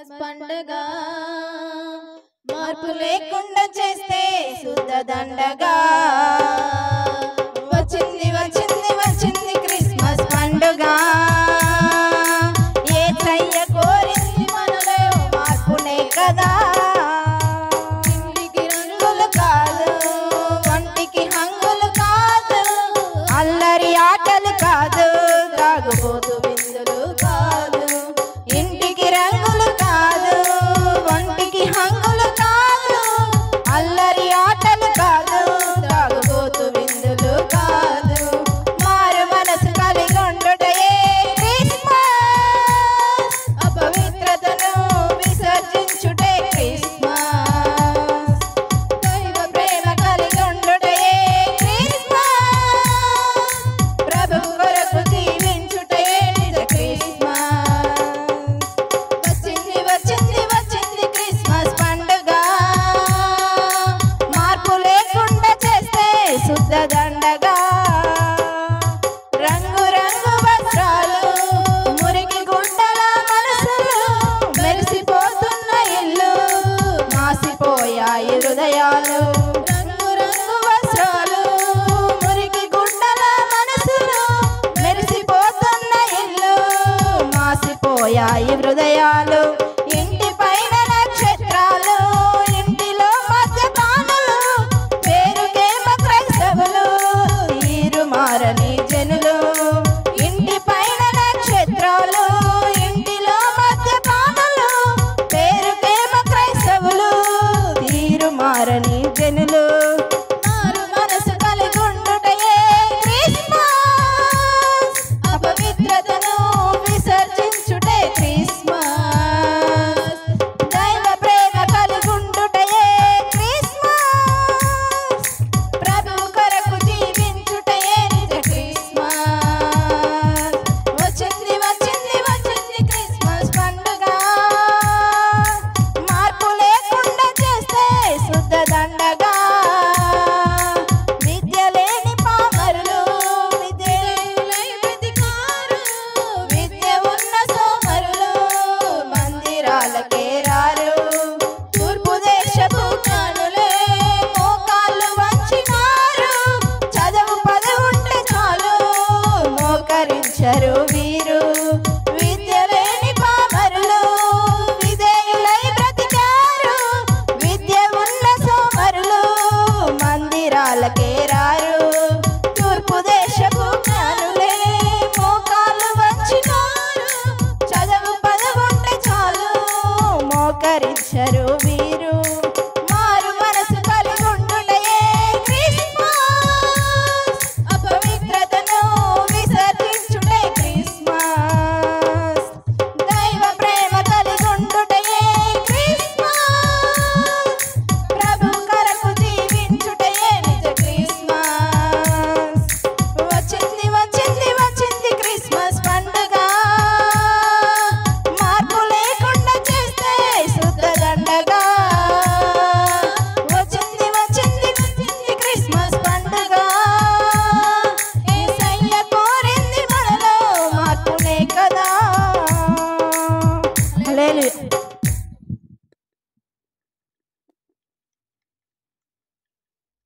Christmas పండుగ మార్పు లేకుండా చేస్తే శుద్ధ దండగా వచ్చింది వచ్చింది వచ్చింది క్రిస్మస్ పండుగ యేసయ్య కోరింది మనలో మార్పునే కదా ఇంటికి రంగులు కాదు వంటికి హంగులు కాదు అల్లరి ఆటలు కాదు తాగుబోతు విందులు కాదు ఇంటికి రంగులు కాదు వంటికి హంగులు కాదు అల్లరి ఆటలు కాదు తాగుబోతు విందులు కాదు మారు మనసు కలిగి ఉండుటయే క్రిస్మస్ అపవిత్రతను విసర్జించుటే క్రిస్మస్ దైవ ప్రేమ కలిగి ఉండుటయే క్రిస్మస్ ప్రభువు కొరకు జీవించుటయే నిజ క్రిస్మస్ వచ్చింది వచ్చింది వచ్చింది క్రిస్మస్ పండుగ మార్పు లేకుండా చేస్తే శుద్ధ దండగా రంగు రంగు వస్త్రాలు మురికి గుడ్డల మనసులు మెరిసిపోతున్న ఇల్లు మాసిపోయాయి హృదయాలు రంగు రంగు వస్త్రాలు మురికి గుడ్డల మనసులు మెరిసిపోతున్న ఇల్లు మాసిపోయాయి హృదయాలు